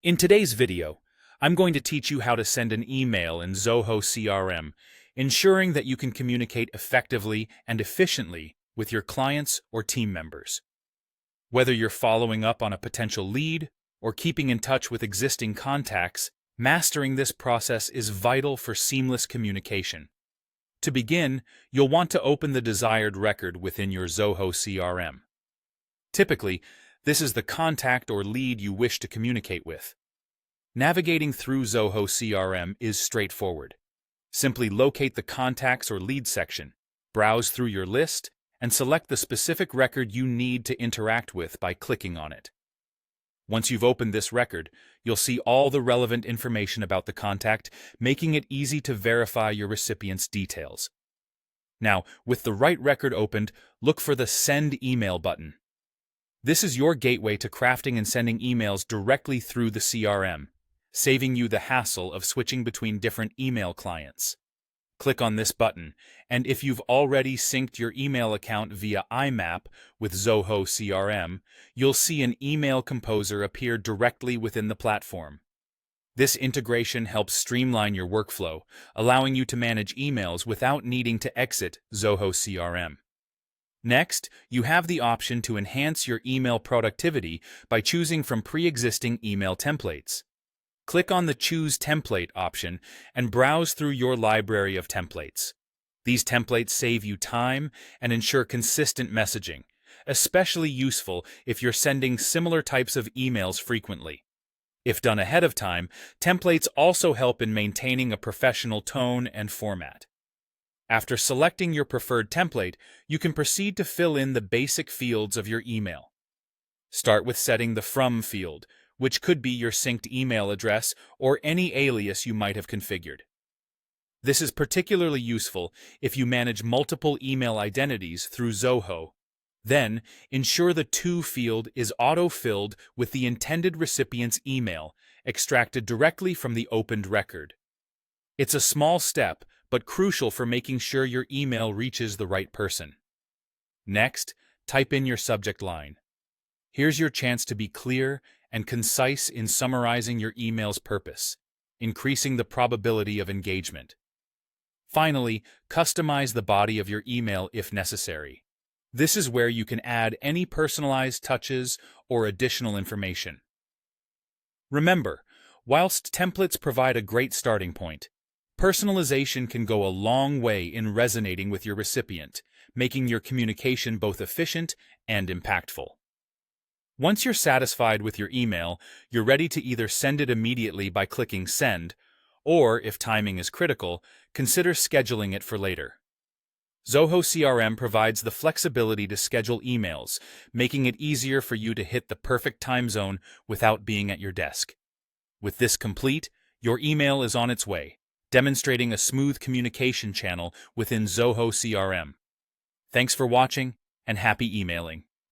In today's video, I'm going to teach you how to send an email in Zoho CRM, ensuring that you can communicate effectively and efficiently with your clients or team members. Whether you're following up on a potential lead or keeping in touch with existing contacts, mastering this process is vital for seamless communication. To begin, you'll want to open the desired record within your Zoho CRM. Typically, this is the contact or lead you wish to communicate with. Navigating through Zoho CRM is straightforward. Simply locate the Contacts or Lead section, browse through your list, and select the specific record you need to interact with by clicking on it. Once you've opened this record, you'll see all the relevant information about the contact, making it easy to verify your recipient's details. Now, with the right record opened, look for the Send Email button. This is your gateway to crafting and sending emails directly through the CRM, saving you the hassle of switching between different email clients. Click on this button, and if you've already synced your email account via IMAP with Zoho CRM, you'll see an email composer appear directly within the platform. This integration helps streamline your workflow, allowing you to manage emails without needing to exit Zoho CRM. Next, you have the option to enhance your email productivity by choosing from pre-existing email templates. Click on the Choose Template option and browse through your library of templates. These templates save you time and ensure consistent messaging, especially useful if you're sending similar types of emails frequently. If done ahead of time, templates also help in maintaining a professional tone and format. After selecting your preferred template, you can proceed to fill in the basic fields of your email. Start with setting the From field, which could be your synced email address or any alias you might have configured. This is particularly useful if you manage multiple email identities through Zoho. Then, ensure the To field is auto-filled with the intended recipient's email, extracted directly from the opened record. It's a small step, but crucial for making sure your email reaches the right person. Next, type in your subject line. Here's your chance to be clear and concise in summarizing your email's purpose, increasing the probability of engagement. Finally, customize the body of your email if necessary. This is where you can add any personalized touches or additional information. Remember, whilst templates provide a great starting point, personalization can go a long way in resonating with your recipient, making your communication both efficient and impactful. Once you're satisfied with your email, you're ready to either send it immediately by clicking Send, or, if timing is critical, consider scheduling it for later. Zoho CRM provides the flexibility to schedule emails, making it easier for you to hit the perfect time zone without being at your desk. With this complete, your email is on its way, demonstrating a smooth communication channel within Zoho CRM. Thanks for watching, and happy emailing.